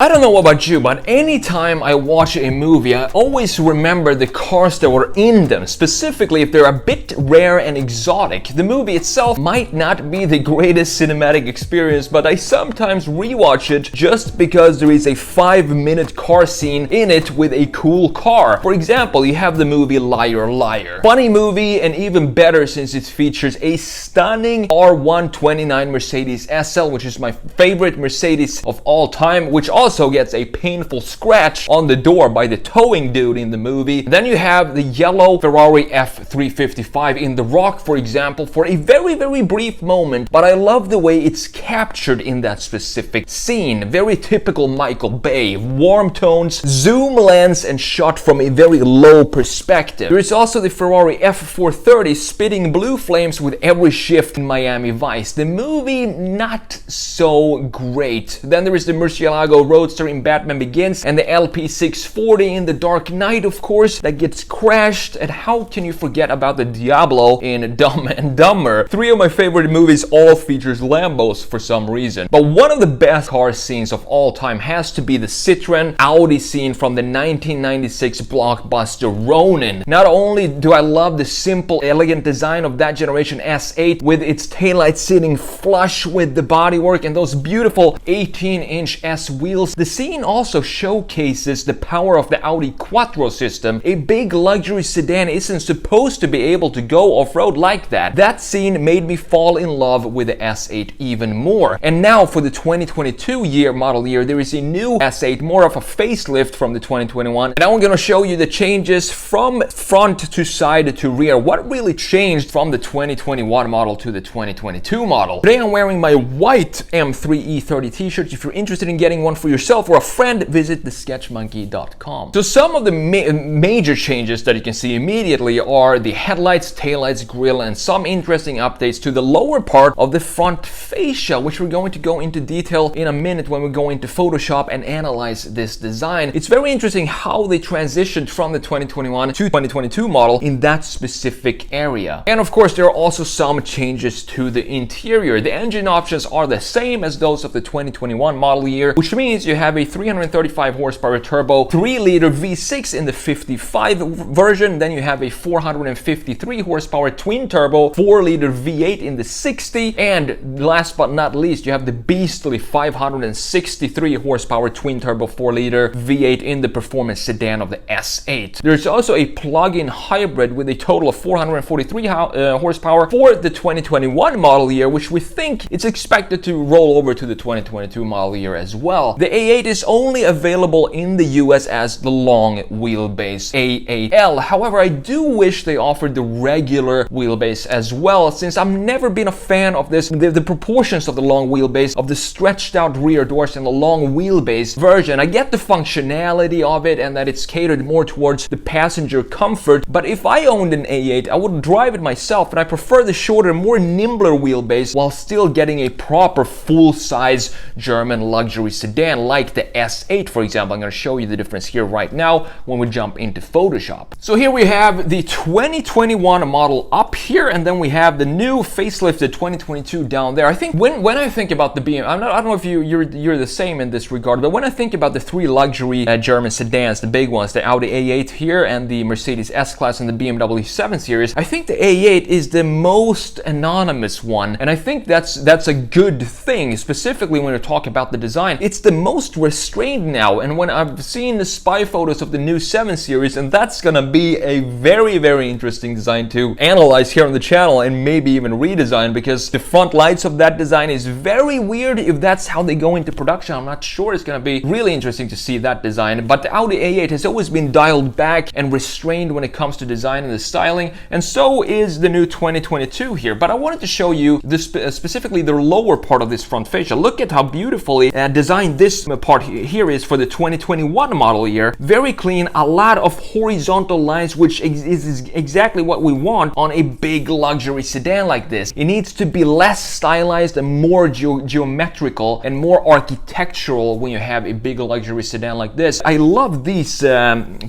I don't know about you, but anytime I watch a movie, I always remember the cars that were in them, specifically if they're a bit rare and exotic. The movie itself might not be the greatest cinematic experience, but I sometimes rewatch it just because there is a 5-minute car scene in it with a cool car. For example, you have the movie Liar Liar. Funny movie, and even better since it features a stunning R129 Mercedes SL, which is my favorite Mercedes of all time, which also gets a painful scratch on the door by the towing dude in the movie. Then you have the yellow Ferrari F355 in The Rock, for example, for a very brief moment, but I love the way it's captured in that specific scene. Very typical Michael Bay. Warm tones, zoom lens, and shot from a very low perspective. There is also the Ferrari F430 spitting blue flames with every shift in Miami Vice. The movie, not so great. Then there is the Murcielago Roadster in Batman Begins, and the LP640 in The Dark Knight, of course, that gets crashed. And how can you forget about the Diablo in Dumb and Dumber? 3 of my favorite movies all features Lambos for some reason. But one of the best car scenes of all time has to be the Citroen Audi scene from the 1996 blockbuster Ronin. Not only do I love the simple, elegant design of that generation S8 with its taillights sitting flush with the bodywork and those beautiful 18-inch S wheels, the scene also showcases the power of the Audi Quattro system. A big luxury sedan isn't supposed to be able to go off-road like that. That scene made me fall in love with the S8 even more. And now for the 2022 model year, there is a new S8, more of a facelift from the 2021. And now I'm going to show you the changes from front to side to rear. What really changed from the 2021 model to the 2022 model. Today I'm wearing my white M3 E30 t-shirt. If you're interested in getting one for yourself or a friend, visit thesketchmonkey.com. So some of the major changes that you can see immediately are the headlights, taillights, grille, and some interesting updates to the lower part of the front fascia, which we're going to go into detail in a minute when we go into Photoshop and analyze this design. It's very interesting how they transitioned from the 2021 to 2022 model in that specific area. And of course, there are also some changes to the interior. The engine options are the same as those of the 2021 model year, which means you have a 335 horsepower turbo 3-liter V6 in the 55 version. Then you have a 453 horsepower twin turbo 4-liter V8 in the 60. And last but not least, you have the beastly 563 horsepower twin turbo 4-liter V8 in the performance sedan of the S8. There's also a plug-in hybrid with a total of 443 horsepower for the 2021 model year, which we think it's expected to roll over to the 2022 model year as well. The A8 is only available in the US as the long wheelbase A8L. However, I do wish they offered the regular wheelbase as well, since I've never been a fan of this. The proportions of the long wheelbase, of the stretched out rear doors in the long wheelbase version. I get the functionality of it and that it's catered more towards the passenger comfort, but if I owned an A8, I would drive it myself, and I prefer the shorter, more nimbler wheelbase while still getting a proper full-size German luxury sedan like the S8, for example. I'm going to show you the difference here right now when we jump into Photoshop. So here we have the 2021 model up here, and then we have the new facelifted 2022 down there. I think when I think about the BMW, I don't know if you're the same in this regard, but when I think about the 3 luxury German sedans, the big ones, the Audi A8 here and the Mercedes S-Class and the BMW 7 Series, I think the A8 is the most anonymous one, and I think that's a good thing, specifically when you're talking about the design. It's the most restrained now, and when I've seen the spy photos of the new 7 Series, and that's gonna be a very interesting design to analyze here on the channel and maybe even redesign, because the front lights of that design is very weird. If that's how they go into production, I'm not sure. It's gonna be really interesting to see that design. But the Audi A8 has always been dialed back and restrained when it comes to design and the styling, and so is the new 2022 here. But I wanted to show you this, specifically the lower part of this front fascia. Look at how beautifully designed this part here is for the 2021 model year. Very clean, a lot of horizontal lines, which is exactly what we want on a big luxury sedan like this. It needs to be less stylized and more geometrical and more architectural when you have a big luxury sedan like this. I love these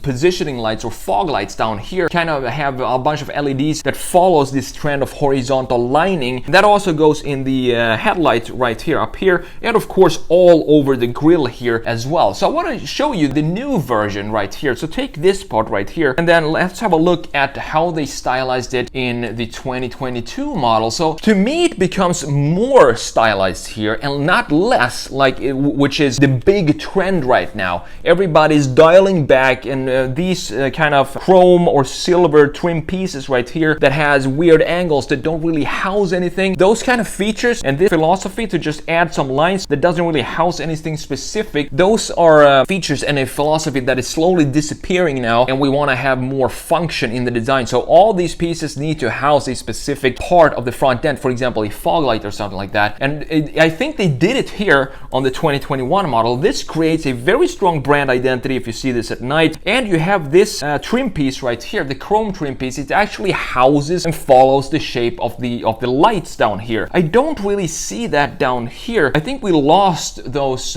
positioning lights or fog lights down here. Kind of have a bunch of LEDs that follows this trend of horizontal lining. That also goes in the headlight right here, up here, and of course all over the grille here as well. So I want to show you the new version right here. So take this part right here, and then let's have a look at how they stylized it in the 2022 model. So to me, it becomes more stylized here and not less, which is the big trend right now. Everybody's dialing back, and these kind of chrome or silver trim pieces right here that has weird angles that don't really house anything. Those kind of features and this philosophy to just add some lines that doesn't really house anything specific, those are features and a philosophy that is slowly disappearing now, and we want to have more function in the design. So all these pieces need to house a specific part of the front end, for example a fog light or something like that, and I think they did it here on the 2021 model. This creates a very strong brand identity if you see this at night. And you have this trim piece right here, the chrome trim piece. It actually houses and follows the shape of the lights down here. I don't really see that down here. I think we lost those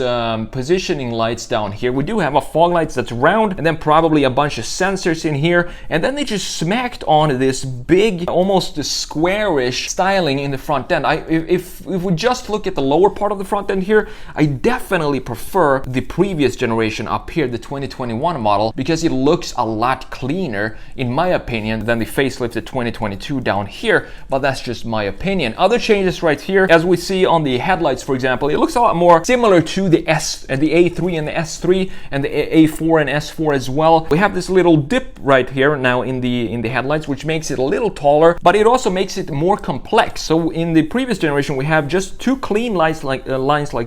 positioning lights down here. We do have a fog lights that's round, and then probably a bunch of sensors in here, and then they just smacked on this big, almost squarish styling in the front end. If we just look at the lower part of the front end here, I definitely prefer the previous generation up here, the 2021 model, because it looks a lot cleaner in my opinion than the facelifted 2022 down here, but that's just my opinion. Other changes right here, as we see on the headlights for example, it looks a lot more similar to the A3 and the S3 and the A4 and S4 as well. We have this little dip right here now in the headlights, which makes it a little taller, but it also makes it more complex. So in the previous generation we have just two clean lines like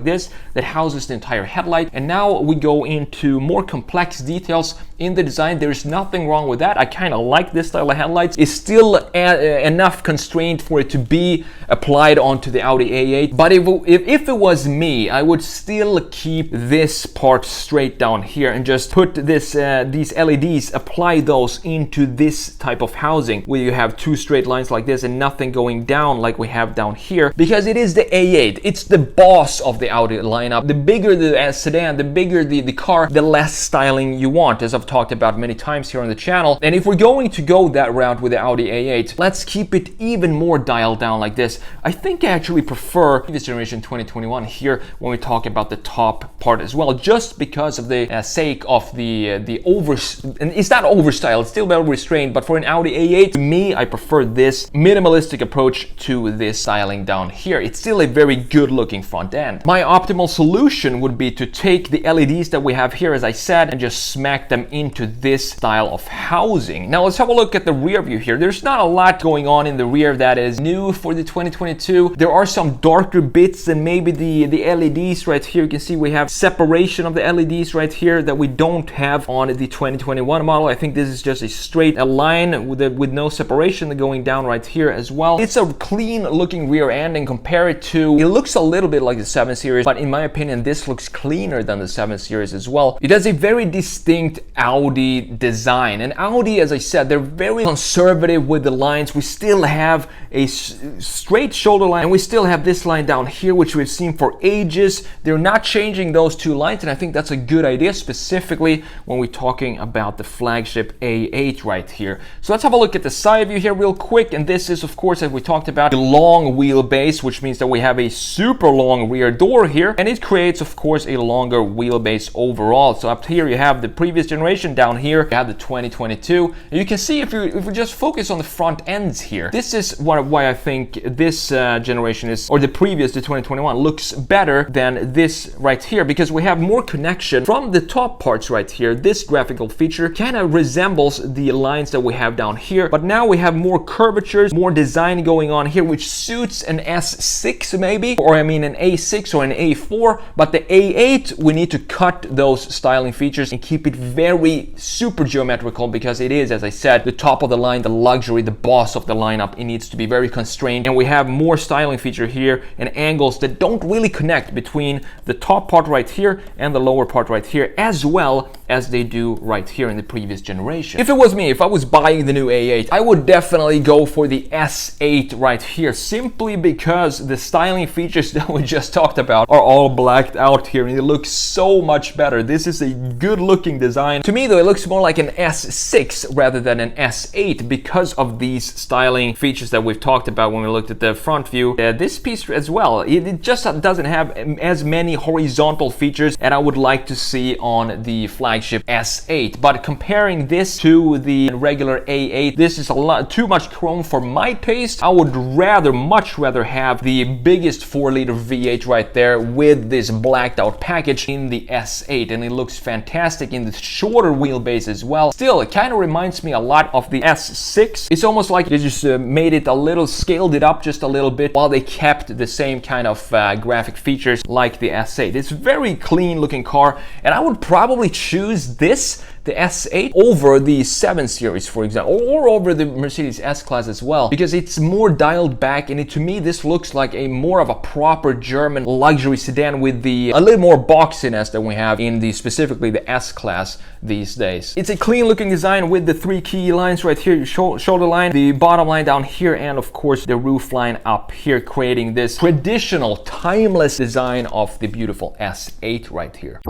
this that houses the entire headlight, and now we go into more complex details in the design. There's nothing wrong with that. I kind of like this style of headlights. It's still enough constraint for it to be applied onto the Audi A8, but if it was me, I would still keep this part straight down here and just put these LEDs, apply those into this type of housing where you have two straight lines like this and nothing going down like we have down here, because it is the A8. It's the boss of the Audi lineup. The bigger the sedan, the bigger the car, the less styling you want, as I've talked about many times here on the channel. And if we're going to go that route with the Audi A8, let's keep it even more dialed down like this. I think I actually prefer this generation 2021 here when we talk about the top part as well, just because of the sake of the and it's not overstyled, it's still well restrained, but for an Audi A8, to me, I prefer this minimalistic approach to this styling down here. It's still a very good looking front end. My optimal solution would be to take the LEDs that we have here, as I said, and just smack them into this style of housing. Now let's have a look at the rear view here. There's not a lot going on in the rear that is new for the 2022. There are some darker bits and maybe the LEDs right here. You can see we have separation of the LEDs right here that we don't have on the 2021 model. I think this is just a straight line with no separation going down right here as well. It's a clean looking rear end, and compare it to, it looks a little bit like the 7 Series, but in my opinion this looks cleaner than the 7 Series as well. It has a very distinct Audi design, and Audi, as I said, they're very conservative with the lines. We still have a straight shoulder line, and we still have this line down here, which we've seen for ages. They're not changing those two lines, and I think that's a good idea, specifically when we're talking about the flagship A8 right here. So let's have a look at the side view here real quick, and this is, of course, as we talked about, the long wheelbase, which means that we have a super long rear door here, and it creates, of course, a longer wheelbase overall. So up here you have the previous generation, down here you have the 2022, and you can see if we just focus on the front ends here, this is why I think this generation is, or the previous, the 2021, looks better than this right here, because we have more connection from the top parts right here. This graphical feature kind of resembles the lines that we have down here, but now we have more curvatures, more design going on here, which suits an S6 maybe, or I mean an A6 or an A4, but the A8, we need to cut those styling features and keep it very super geometrical, because it is, as I said, the top of the line, the luxury, the boss of the lineup. It needs to be very constrained, and we have more styling feature here and angles that don't really connect between the top part right here and the lower part right here, as well as they do right here in the previous generation. If it was me, if I was buying the new A8, I would definitely go for the S8 right here, simply because the styling features that we just talked about are all blacked out here, and it looks so much better. This is a good looking design. To me though, it looks more like an S6 rather than an S8 because of these styling features that we've talked about when we looked at the front view. This piece as well, it just doesn't have as many horizontal horizontal features that I would like to see on the flagship S8. But comparing this to the regular A8, this is a lot too much chrome for my taste. I would much rather have the biggest 4-liter V8 right there with this blacked out package in the S8, and it looks fantastic in the shorter wheelbase as well. Still, it kind of reminds me a lot of the S6. It's almost like they just made it a little, scaled it up just a little bit while they kept the same kind of graphic features like the S8. It's a very clean looking car, and I would probably choose this, the S8, over the 7 Series, for example, or over the Mercedes S-Class as well, because it's more dialed back, and to me this looks like a more of a proper German luxury sedan with a little more boxiness than we have in specifically the S-Class these days. It's a clean looking design with the 3 key lines right here, your shoulder line, the bottom line down here, and of course the roof line up here, creating this traditional, timeless design of the beautiful S8 right here.